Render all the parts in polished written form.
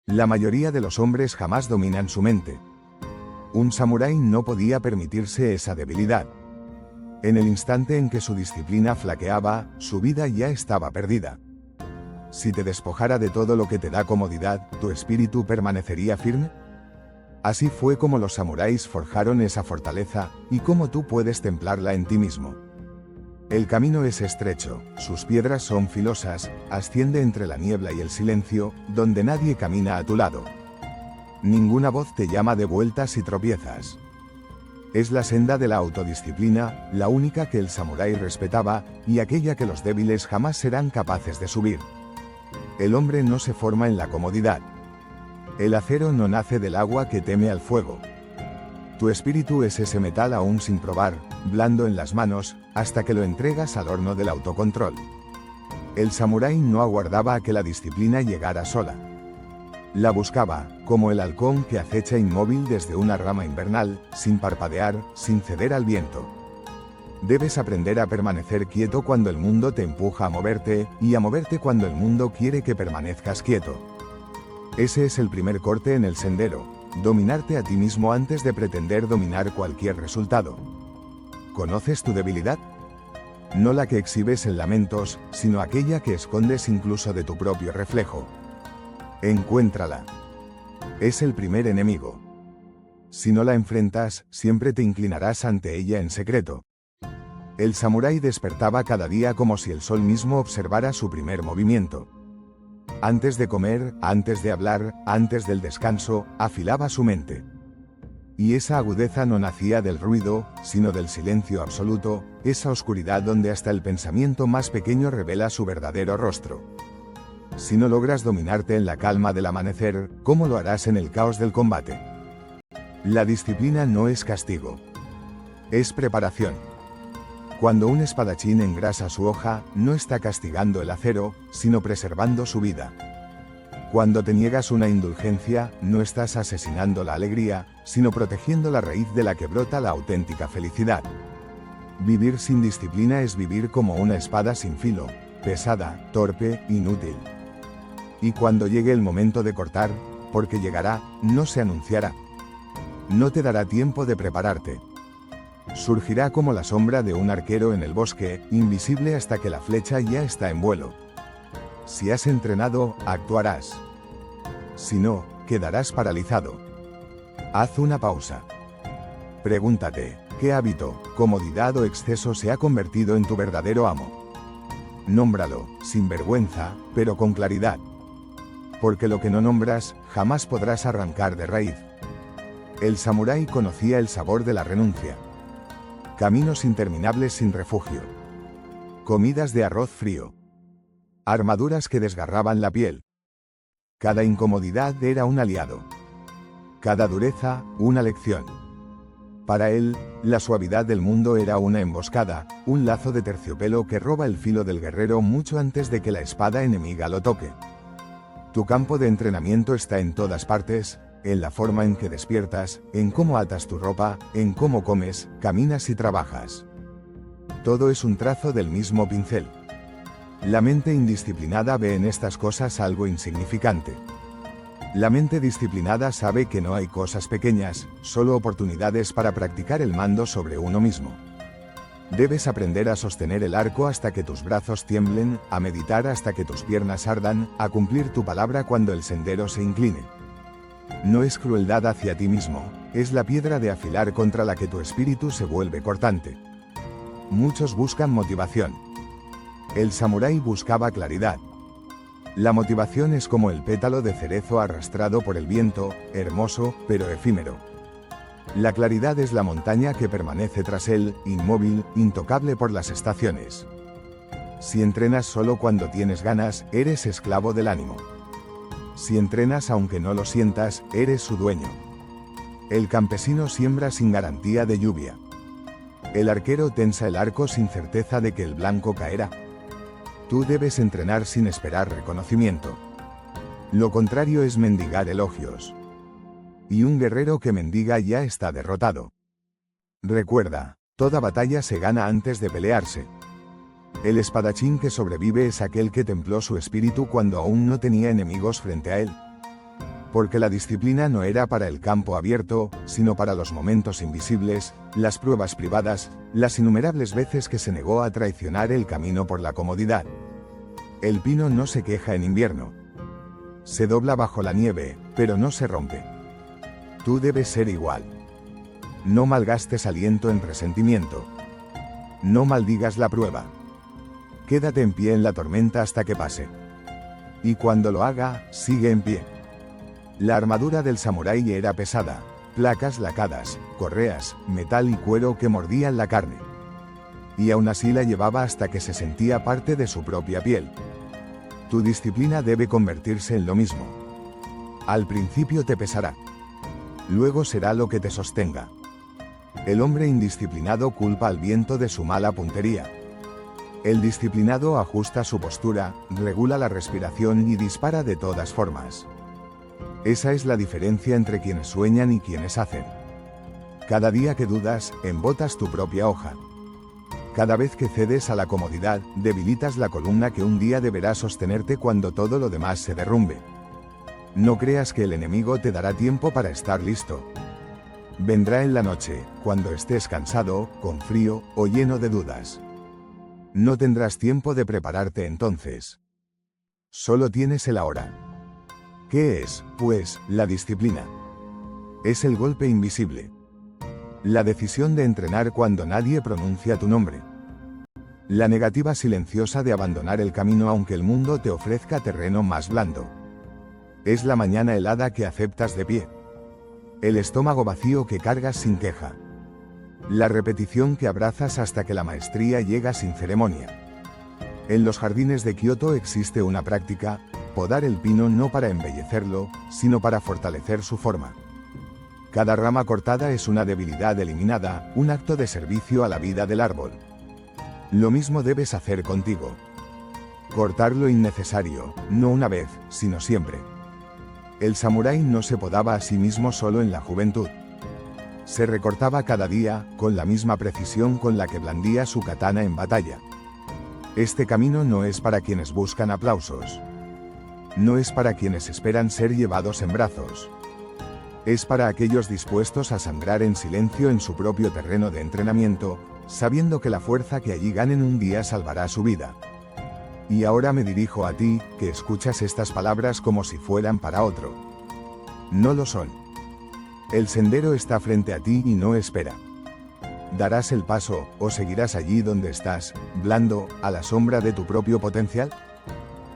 La mayoría de los hombres jamás dominan su mente. Un samurái no podía permitirse esa debilidad. En el instante en que su disciplina flaqueaba, su vida ya estaba perdida. Si te despojara de todo lo que te da comodidad, ¿tu espíritu permanecería firme? Así fue como los samuráis forjaron esa fortaleza, y cómo tú puedes templarla en ti mismo. El camino es estrecho, sus piedras son filosas, asciende entre la niebla y el silencio, donde nadie camina a tu lado. Ninguna voz te llama de vuelta si tropiezas. Es la senda de la autodisciplina, la única que el samurái respetaba, y aquella que los débiles jamás serán capaces de subir. El hombre no se forma en la comodidad. El acero no nace del agua que teme al fuego. Tu espíritu es ese metal aún sin probar, blando en las manos, hasta que lo entregas al horno del autocontrol. El samurái no aguardaba a que la disciplina llegara sola. La buscaba, como el halcón que acecha inmóvil desde una rama invernal, sin parpadear, sin ceder al viento. Debes aprender a permanecer quieto cuando el mundo te empuja a moverte, y a moverte cuando el mundo quiere que permanezcas quieto. Ese es el primer corte en el sendero, dominarte a ti mismo antes de pretender dominar cualquier resultado. ¿Conoces tu debilidad? No la que exhibes en lamentos, sino aquella que escondes incluso de tu propio reflejo. Encuéntrala. Es el primer enemigo. Si no la enfrentas, siempre te inclinarás ante ella en secreto. El samurái despertaba cada día como si el sol mismo observara su primer movimiento. Antes de comer, antes de hablar, antes del descanso, afilaba su mente. Y esa agudeza no nacía del ruido, sino del silencio absoluto, esa oscuridad donde hasta el pensamiento más pequeño revela su verdadero rostro. Si no logras dominarte en la calma del amanecer, ¿cómo lo harás en el caos del combate? La disciplina no es castigo. Es preparación. Cuando un espadachín engrasa su hoja, no está castigando el acero, sino preservando su vida. Cuando te niegas una indulgencia, no estás asesinando la alegría, sino protegiendo la raíz de la que brota la auténtica felicidad. Vivir sin disciplina es vivir como una espada sin filo, pesada, torpe, inútil. Y cuando llegue el momento de cortar, porque llegará, no se anunciará. No te dará tiempo de prepararte. Surgirá como la sombra de un arquero en el bosque, invisible hasta que la flecha ya está en vuelo. Si has entrenado, actuarás. Si no, quedarás paralizado. Haz una pausa. Pregúntate, ¿qué hábito, comodidad o exceso se ha convertido en tu verdadero amo? Nómbralo, sin vergüenza, pero con claridad. Porque lo que no nombras, jamás podrás arrancar de raíz. El samurái conocía el sabor de la renuncia. Caminos interminables sin refugio. Comidas de arroz frío. Armaduras que desgarraban la piel. Cada incomodidad era un aliado. Cada dureza, una lección. Para él, la suavidad del mundo era una emboscada, un lazo de terciopelo que roba el filo del guerrero mucho antes de que la espada enemiga lo toque. Tu campo de entrenamiento está en todas partes, en la forma en que despiertas, en cómo atas tu ropa, en cómo comes, caminas y trabajas. Todo es un trazo del mismo pincel. La mente indisciplinada ve en estas cosas algo insignificante. La mente disciplinada sabe que no hay cosas pequeñas, solo oportunidades para practicar el mando sobre uno mismo. Debes aprender a sostener el arco hasta que tus brazos tiemblen, a meditar hasta que tus piernas ardan, a cumplir tu palabra cuando el sendero se incline. No es crueldad hacia ti mismo, es la piedra de afilar contra la que tu espíritu se vuelve cortante. Muchos buscan motivación. El samurái buscaba claridad. La motivación es como el pétalo de cerezo arrastrado por el viento, hermoso, pero efímero. La claridad es la montaña que permanece tras él, inmóvil, intocable por las estaciones. Si entrenas solo cuando tienes ganas, eres esclavo del ánimo. Si entrenas aunque no lo sientas, eres su dueño. El campesino siembra sin garantía de lluvia. El arquero tensa el arco sin certeza de que el blanco caerá. Tú debes entrenar sin esperar reconocimiento. Lo contrario es mendigar elogios. Y un guerrero que mendiga ya está derrotado. Recuerda, toda batalla se gana antes de pelearse. El espadachín que sobrevive es aquel que templó su espíritu cuando aún no tenía enemigos frente a él. Porque la disciplina no era para el campo abierto, sino para los momentos invisibles, las pruebas privadas, las innumerables veces que se negó a traicionar el camino por la comodidad. El pino no se queja en invierno. Se dobla bajo la nieve, pero no se rompe. Tú debes ser igual. No malgastes aliento en resentimiento. No maldigas la prueba. Quédate en pie en la tormenta hasta que pase. Y cuando lo haga, sigue en pie. La armadura del samurái era pesada, placas lacadas, correas, metal y cuero que mordían la carne. Y aún así la llevaba hasta que se sentía parte de su propia piel. Tu disciplina debe convertirse en lo mismo. Al principio te pesará. Luego será lo que te sostenga. El hombre indisciplinado culpa al viento de su mala puntería. El disciplinado ajusta su postura, regula la respiración y dispara de todas formas. Esa es la diferencia entre quienes sueñan y quienes hacen. Cada día que dudas, embotas tu propia hoja. Cada vez que cedes a la comodidad, debilitas la columna que un día deberá sostenerte cuando todo lo demás se derrumbe. No creas que el enemigo te dará tiempo para estar listo. Vendrá en la noche, cuando estés cansado, con frío o lleno de dudas. No tendrás tiempo de prepararte entonces. Solo tienes el ahora. ¿Qué es, pues, la disciplina? Es el golpe invisible. La decisión de entrenar cuando nadie pronuncia tu nombre. La negativa silenciosa de abandonar el camino aunque el mundo te ofrezca terreno más blando. Es la mañana helada que aceptas de pie. El estómago vacío que cargas sin queja. La repetición que abrazas hasta que la maestría llega sin ceremonia. En los jardines de Kioto existe una práctica: podar el pino no para embellecerlo, sino para fortalecer su forma. Cada rama cortada es una debilidad eliminada, un acto de servicio a la vida del árbol. Lo mismo debes hacer contigo. Cortar lo innecesario, no una vez, sino siempre. El samurái no se podaba a sí mismo solo en la juventud. Se recortaba cada día, con la misma precisión con la que blandía su katana en batalla. Este camino no es para quienes buscan aplausos. No es para quienes esperan ser llevados en brazos. Es para aquellos dispuestos a sangrar en silencio en su propio terreno de entrenamiento, sabiendo que la fuerza que allí ganen un día salvará su vida. Y ahora me dirijo a ti, que escuchas estas palabras como si fueran para otro. No lo son. El sendero está frente a ti y no espera. ¿Darás el paso, o seguirás allí donde estás, blando, a la sombra de tu propio potencial?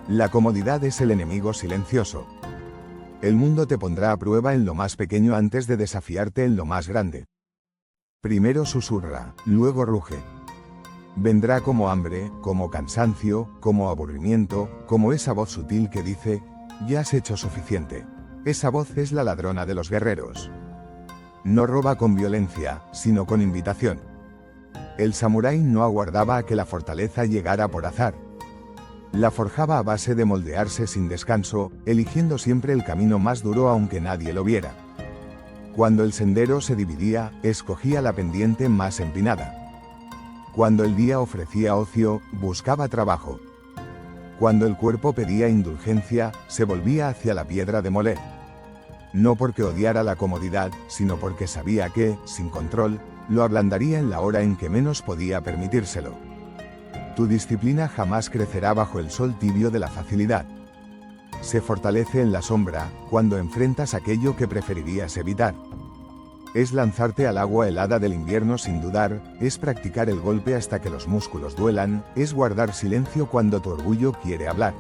La comodidad es el enemigo silencioso. El mundo te pondrá a prueba en lo más pequeño antes de desafiarte en lo más grande. Primero susurra, luego ruge. Vendrá como hambre, como cansancio, como aburrimiento, como esa voz sutil que dice: ya has hecho suficiente. Esa voz es la ladrona de los guerreros. No roba con violencia, sino con invitación. El samurái no aguardaba a que la fortaleza llegara por azar. La forjaba a base de moldearse sin descanso, eligiendo siempre el camino más duro aunque nadie lo viera. Cuando el sendero se dividía, escogía la pendiente más empinada. Cuando el día ofrecía ocio, buscaba trabajo. Cuando el cuerpo pedía indulgencia, se volvía hacia la piedra de moler. No porque odiara la comodidad, sino porque sabía que, sin control, lo ablandaría en la hora en que menos podía permitírselo. Tu disciplina jamás crecerá bajo el sol tibio de la facilidad. Se fortalece en la sombra, cuando enfrentas aquello que preferirías evitar. Es lanzarte al agua helada del invierno sin dudar, es practicar el golpe hasta que los músculos duelan, es guardar silencio cuando tu orgullo quiere hablar.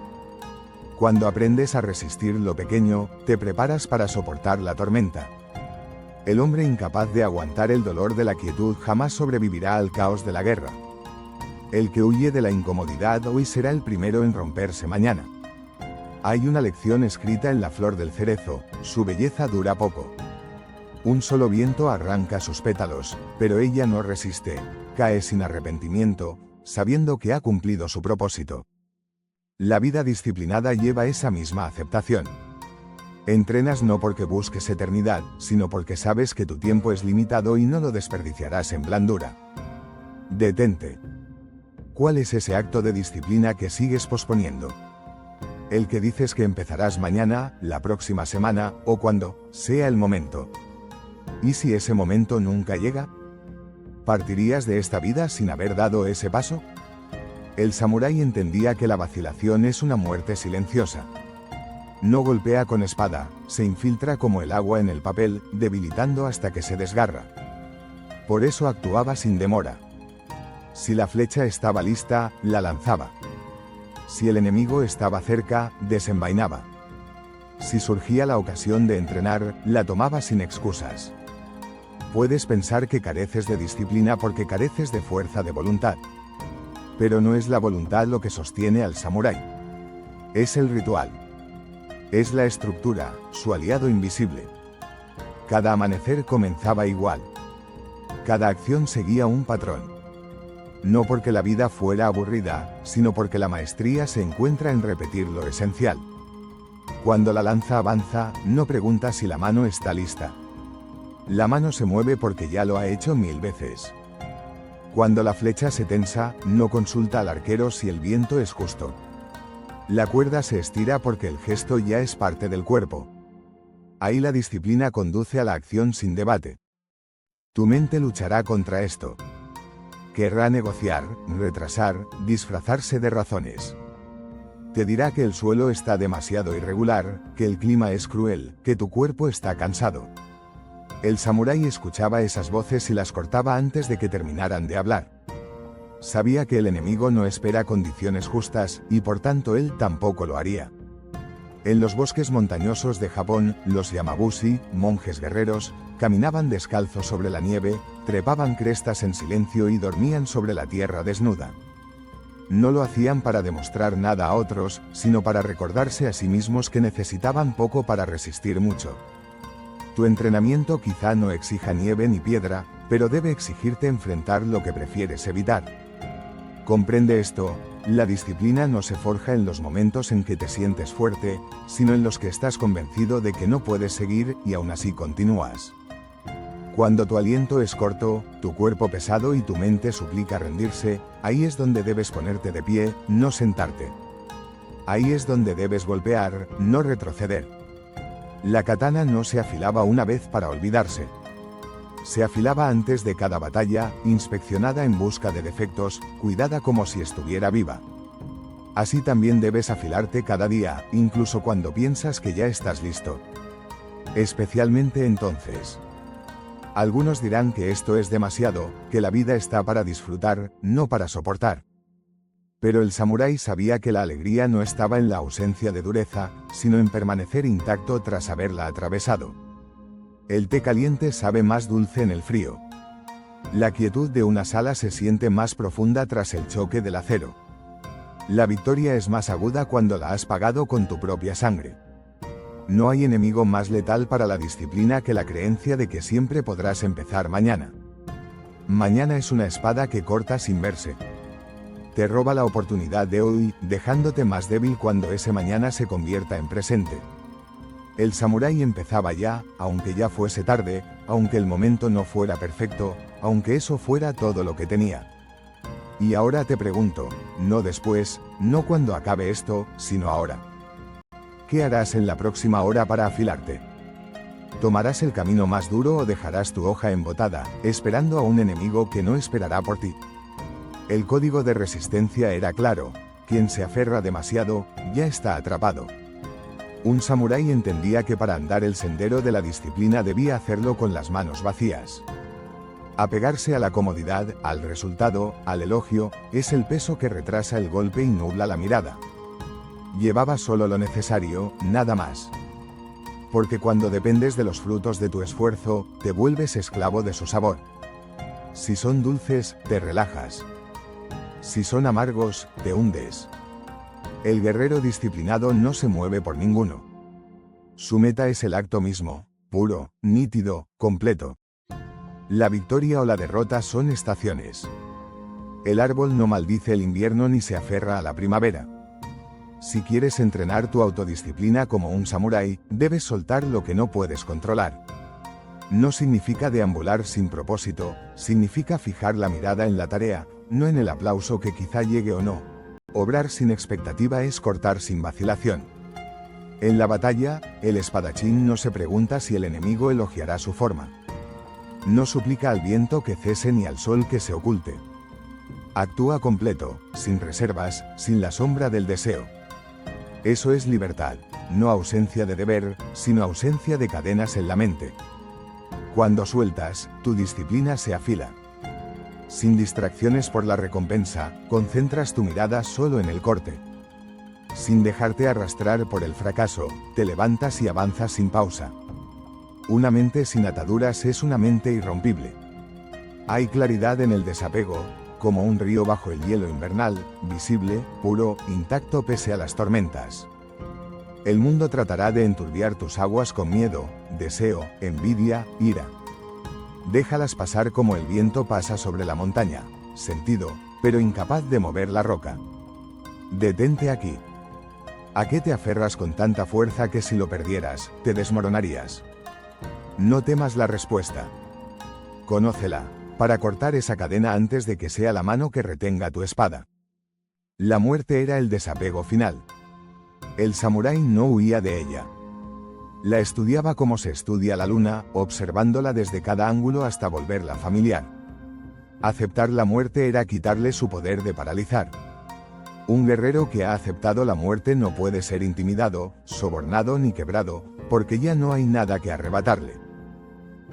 Cuando aprendes a resistir lo pequeño, te preparas para soportar la tormenta. El hombre incapaz de aguantar el dolor de la quietud jamás sobrevivirá al caos de la guerra. El que huye de la incomodidad hoy será el primero en romperse mañana. Hay una lección escrita en la flor del cerezo: su belleza dura poco. Un solo viento arranca sus pétalos, pero ella no resiste, cae sin arrepentimiento, sabiendo que ha cumplido su propósito. La vida disciplinada lleva esa misma aceptación. Entrenas no porque busques eternidad, sino porque sabes que tu tiempo es limitado y no lo desperdiciarás en blandura. Detente. ¿Cuál es ese acto de disciplina que sigues posponiendo? El que dices que empezarás mañana, la próxima semana, o cuando sea el momento. ¿Y si ese momento nunca llega? ¿Partirías de esta vida sin haber dado ese paso? El samurái entendía que la vacilación es una muerte silenciosa. No golpea con espada, se infiltra como el agua en el papel, debilitando hasta que se desgarra. Por eso actuaba sin demora. Si la flecha estaba lista, la lanzaba. Si el enemigo estaba cerca, desenvainaba. Si surgía la ocasión de entrenar, la tomaba sin excusas. Puedes pensar que careces de disciplina porque careces de fuerza de voluntad. Pero no es la voluntad lo que sostiene al samurái. Es el ritual. Es la estructura, su aliado invisible. Cada amanecer comenzaba igual. Cada acción seguía un patrón. No porque la vida fuera aburrida, sino porque la maestría se encuentra en repetir lo esencial. Cuando la lanza avanza, no pregunta si la mano está lista. La mano se mueve porque ya lo ha hecho 1000 veces. Cuando la flecha se tensa, no consulta al arquero si el viento es justo. La cuerda se estira porque el gesto ya es parte del cuerpo. Ahí la disciplina conduce a la acción sin debate. Tu mente luchará contra esto. Querrá negociar, retrasar, disfrazarse de razones. Te dirá que el suelo está demasiado irregular, que el clima es cruel, que tu cuerpo está cansado. El samurái escuchaba esas voces y las cortaba antes de que terminaran de hablar. Sabía que el enemigo no espera condiciones justas, y por tanto él tampoco lo haría. En los bosques montañosos de Japón, los Yamabushi, monjes guerreros, caminaban descalzos sobre la nieve, trepaban crestas en silencio y dormían sobre la tierra desnuda. No lo hacían para demostrar nada a otros, sino para recordarse a sí mismos que necesitaban poco para resistir mucho. Tu entrenamiento quizá no exija nieve ni piedra, pero debe exigirte enfrentar lo que prefieres evitar. Comprende esto, la disciplina no se forja en los momentos en que te sientes fuerte, sino en los que estás convencido de que no puedes seguir y aún así continúas. Cuando tu aliento es corto, tu cuerpo pesado y tu mente suplica rendirse, ahí es donde debes ponerte de pie, no sentarte. Ahí es donde debes golpear, no retroceder. La katana no se afilaba una vez para olvidarse. Se afilaba antes de cada batalla, inspeccionada en busca de defectos, cuidada como si estuviera viva. Así también debes afilarte cada día, incluso cuando piensas que ya estás listo. Especialmente entonces. Algunos dirán que esto es demasiado, que la vida está para disfrutar, no para soportar. Pero el samurái sabía que la alegría no estaba en la ausencia de dureza, sino en permanecer intacto tras haberla atravesado. El té caliente sabe más dulce en el frío. La quietud de una sala se siente más profunda tras el choque del acero. La victoria es más aguda cuando la has pagado con tu propia sangre. No hay enemigo más letal para la disciplina que la creencia de que siempre podrás empezar mañana. Mañana es una espada que corta sin verse. Te roba la oportunidad de hoy, dejándote más débil cuando ese mañana se convierta en presente. El samurái empezaba ya, aunque ya fuese tarde, aunque el momento no fuera perfecto, aunque eso fuera todo lo que tenía. Y ahora te pregunto, no después, no cuando acabe esto, sino ahora. ¿Qué harás en la próxima hora para afilarte? ¿Tomarás el camino más duro o dejarás tu hoja embotada, esperando a un enemigo que no esperará por ti? El código de resistencia era claro: quien se aferra demasiado, ya está atrapado. Un samurái entendía que para andar el sendero de la disciplina debía hacerlo con las manos vacías. Apegarse a la comodidad, al resultado, al elogio, es el peso que retrasa el golpe y nubla la mirada. Llevaba solo lo necesario, nada más. Porque cuando dependes de los frutos de tu esfuerzo, te vuelves esclavo de su sabor. Si son dulces, te relajas. Si son amargos, te hundes. El guerrero disciplinado no se mueve por ninguno. Su meta es el acto mismo, puro, nítido, completo. La victoria o la derrota son estaciones. El árbol no maldice el invierno ni se aferra a la primavera. Si quieres entrenar tu autodisciplina como un samurái, debes soltar lo que no puedes controlar. No significa deambular sin propósito, significa fijar la mirada en la tarea, no en el aplauso que quizá llegue o no. obrar sin expectativa es cortar sin vacilación. En la batalla, el espadachín no se pregunta si el enemigo elogiará su forma. No suplica al viento que cese ni al sol que se oculte. Actúa completo, sin reservas, sin la sombra del deseo. Eso es libertad, no ausencia de deber, sino ausencia de cadenas en la mente. Cuando sueltas, tu disciplina se afila. Sin distracciones por la recompensa, concentras tu mirada solo en el corte. Sin dejarte arrastrar por el fracaso, te levantas y avanzas sin pausa. Una mente sin ataduras es una mente irrompible. Hay claridad en el desapego, como un río bajo el hielo invernal, visible, puro, intacto pese a las tormentas. El mundo tratará de enturbiar tus aguas con miedo, deseo, envidia, ira. Déjalas pasar como el viento pasa sobre la montaña, sentido, pero incapaz de mover la roca. Detente aquí. ¿A qué te aferras con tanta fuerza que si lo perdieras, te desmoronarías? No temas la respuesta. Conócela, para cortar esa cadena antes de que sea la mano que retenga tu espada. La muerte era el desapego final. El samurái no huía de ella. La estudiaba como se estudia la luna, observándola desde cada ángulo hasta volverla familiar. Aceptar la muerte era quitarle su poder de paralizar. Un guerrero que ha aceptado la muerte no puede ser intimidado, sobornado ni quebrado, porque ya no hay nada que arrebatarle.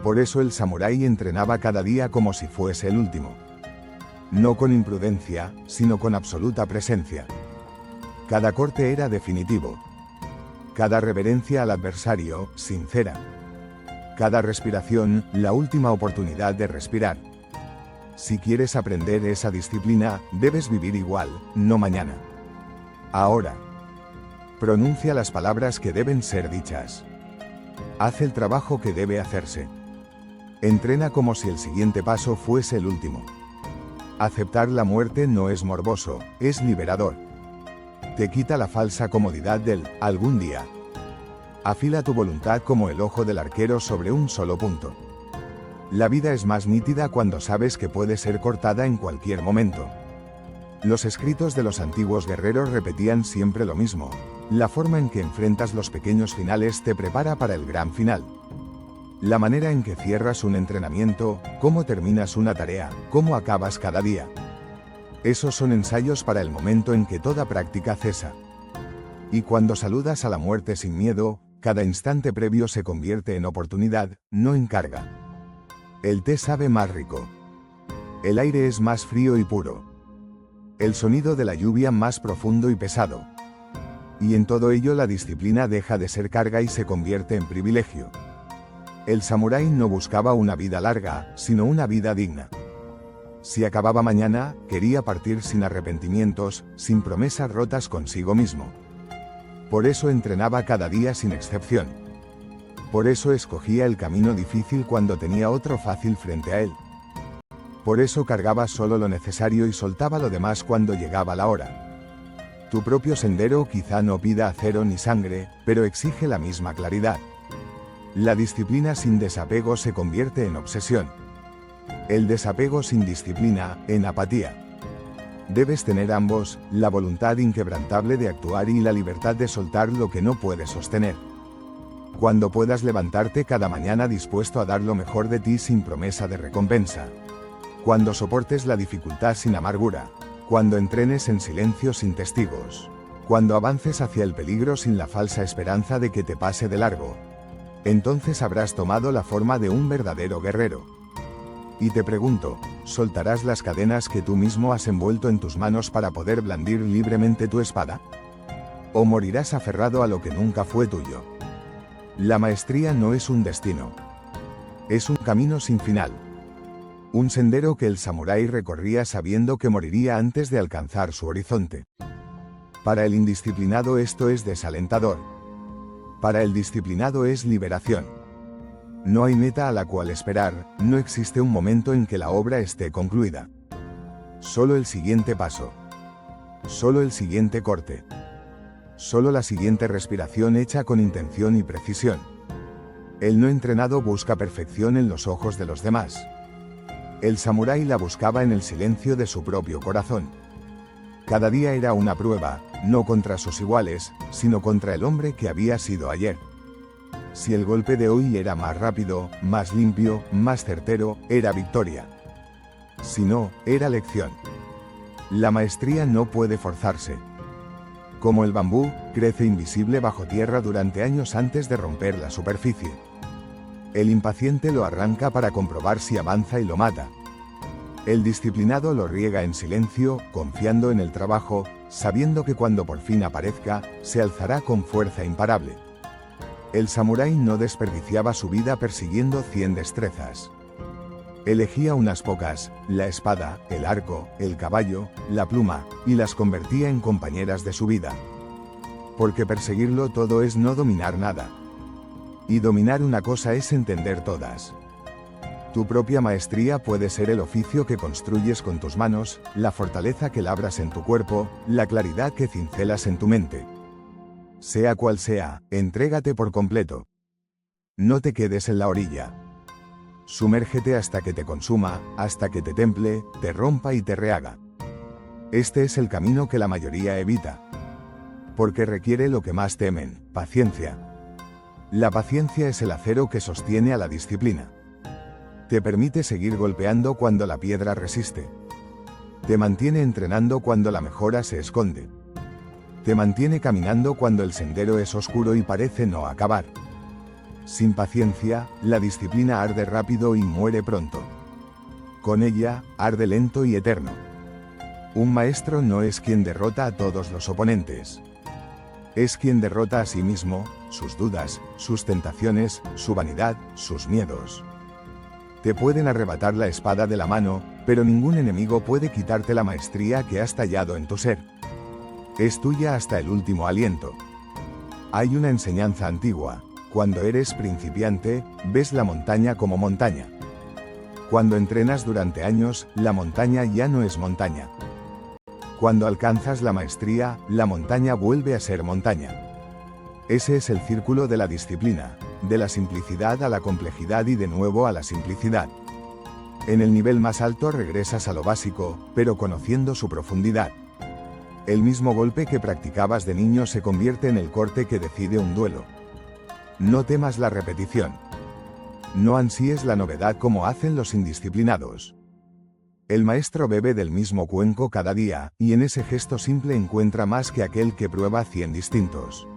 Por eso el samurái entrenaba cada día como si fuese el último. No con imprudencia, sino con absoluta presencia. Cada corte era definitivo. Cada reverencia al adversario, sincera. Cada respiración, la última oportunidad de respirar. Si quieres aprender esa disciplina, debes vivir igual, no mañana. Ahora. Pronuncia las palabras que deben ser dichas. Haz el trabajo que debe hacerse. Entrena como si el siguiente paso fuese el último. Aceptar la muerte no es morboso, es liberador. Te quita la falsa comodidad del algún día. Afila tu voluntad como el ojo del arquero sobre un solo punto. La vida es más nítida cuando sabes que puede ser cortada en cualquier momento. Los escritos de los antiguos guerreros repetían siempre lo mismo. La forma en que enfrentas los pequeños finales te prepara para el gran final. La manera en que cierras un entrenamiento, cómo terminas una tarea, cómo acabas cada día. Esos son ensayos para el momento en que toda práctica cesa. Y cuando saludas a la muerte sin miedo, cada instante previo se convierte en oportunidad, no en carga. El té sabe más rico. El aire es más frío y puro. El sonido de la lluvia más profundo y pesado. Y en todo ello la disciplina deja de ser carga y se convierte en privilegio. El samurái no buscaba una vida larga, sino una vida digna. Si acababa mañana, quería partir sin arrepentimientos, sin promesas rotas consigo mismo. Por eso entrenaba cada día sin excepción. Por eso escogía el camino difícil cuando tenía otro fácil frente a él. Por eso cargaba solo lo necesario y soltaba lo demás cuando llegaba la hora. Tu propio sendero quizá no pida acero ni sangre, pero exige la misma claridad. La disciplina sin desapego se convierte en obsesión. El desapego sin disciplina, en apatía. Debes tener ambos, la voluntad inquebrantable de actuar y la libertad de soltar lo que no puedes sostener. Cuando puedas levantarte cada mañana dispuesto a dar lo mejor de ti sin promesa de recompensa. Cuando soportes la dificultad sin amargura. Cuando entrenes en silencio sin testigos. Cuando avances hacia el peligro sin la falsa esperanza de que te pase de largo. Entonces habrás tomado la forma de un verdadero guerrero. Y te pregunto, ¿soltarás las cadenas que tú mismo has envuelto en tus manos para poder blandir libremente tu espada? ¿O morirás aferrado a lo que nunca fue tuyo? La maestría no es un destino. Es un camino sin final. Un sendero que el samurái recorría sabiendo que moriría antes de alcanzar su horizonte. Para el indisciplinado esto es desalentador. Para el disciplinado es liberación. No hay meta a la cual esperar, no existe un momento en que la obra esté concluida. Solo el siguiente paso. Solo el siguiente corte. Solo la siguiente respiración hecha con intención y precisión. El no entrenado busca perfección en los ojos de los demás. El samurái la buscaba en el silencio de su propio corazón. Cada día era una prueba, no contra sus iguales, sino contra el hombre que había sido ayer. Si el golpe de hoy era más rápido, más limpio, más certero, era victoria. Si no, era lección. La maestría no puede forzarse. Como el bambú, crece invisible bajo tierra durante años antes de romper la superficie. El impaciente lo arranca para comprobar si avanza y lo mata. El disciplinado lo riega en silencio, confiando en el trabajo, sabiendo que cuando por fin aparezca, se alzará con fuerza imparable. El samurái no desperdiciaba su vida persiguiendo 100 destrezas. Elegía unas pocas, la espada, el arco, el caballo, la pluma, y las convertía en compañeras de su vida. Porque perseguirlo todo es no dominar nada. Y dominar una cosa es entender todas. Tu propia maestría puede ser el oficio que construyes con tus manos, la fortaleza que labras en tu cuerpo, la claridad que cincelas en tu mente. Sea cual sea, entrégate por completo. No te quedes en la orilla. Sumérgete hasta que te consuma, hasta que te temple, te rompa y te rehaga. Este es el camino que la mayoría evita. Porque requiere lo que más temen, paciencia. La paciencia es el acero que sostiene a la disciplina. Te permite seguir golpeando cuando la piedra resiste. Te mantiene entrenando cuando la mejora se esconde. Te mantiene caminando cuando el sendero es oscuro y parece no acabar. Sin paciencia, la disciplina arde rápido y muere pronto. Con ella, arde lento y eterno. Un maestro no es quien derrota a todos los oponentes. Es quien derrota a sí mismo, sus dudas, sus tentaciones, su vanidad, sus miedos. Te pueden arrebatar la espada de la mano, pero ningún enemigo puede quitarte la maestría que has tallado en tu ser. Es tuya hasta el último aliento. Hay una enseñanza antigua: cuando eres principiante, ves la montaña como montaña. Cuando entrenas durante años, la montaña ya no es montaña. Cuando alcanzas la maestría, la montaña vuelve a ser montaña. Ese es el círculo de la disciplina, de la simplicidad a la complejidad y de nuevo a la simplicidad. En el nivel más alto regresas a lo básico, pero conociendo su profundidad. El mismo golpe que practicabas de niño se convierte en el corte que decide un duelo. No temas la repetición. No ansíes la novedad como hacen los indisciplinados. El maestro bebe del mismo cuenco cada día, y en ese gesto simple encuentra más que aquel que prueba 100 distintos.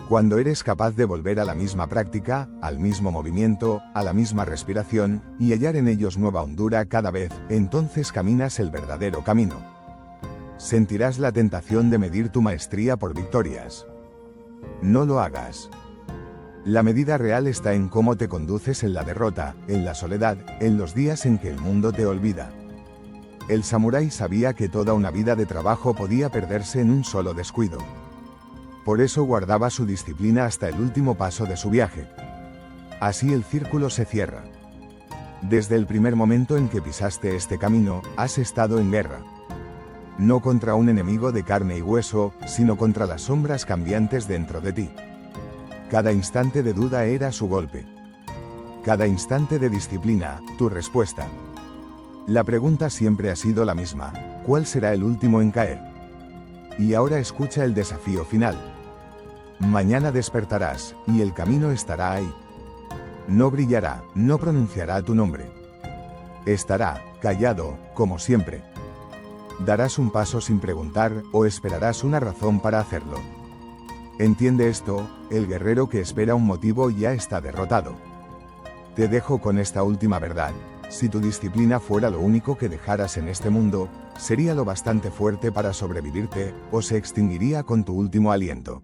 Cuando eres capaz de volver a la misma práctica, al mismo movimiento, a la misma respiración, y hallar en ellos nueva hondura cada vez, entonces caminas el verdadero camino. Sentirás la tentación de medir tu maestría por victorias. No lo hagas. La medida real está en cómo te conduces en la derrota, en la soledad, en los días en que el mundo te olvida. El samurái sabía que toda una vida de trabajo podía perderse en un solo descuido. Por eso guardaba su disciplina hasta el último paso de su viaje. Así el círculo se cierra. Desde el primer momento en que pisaste este camino, has estado en guerra. No contra un enemigo de carne y hueso, sino contra las sombras cambiantes dentro de ti. Cada instante de duda era su golpe. Cada instante de disciplina, tu respuesta. La pregunta siempre ha sido la misma: ¿cuál será el último en caer? Y ahora escucha el desafío final. Mañana despertarás, y el camino estará ahí. No brillará, no pronunciará tu nombre. Estará, callado, como siempre. Darás un paso sin preguntar, o esperarás una razón para hacerlo. Entiende esto: el guerrero que espera un motivo ya está derrotado. Te dejo con esta última verdad: si tu disciplina fuera lo único que dejaras en este mundo, ¿sería lo bastante fuerte para sobrevivirte, o se extinguiría con tu último aliento?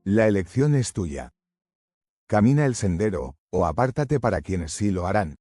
La elección es tuya. Camina el sendero, o apártate para quienes sí lo harán.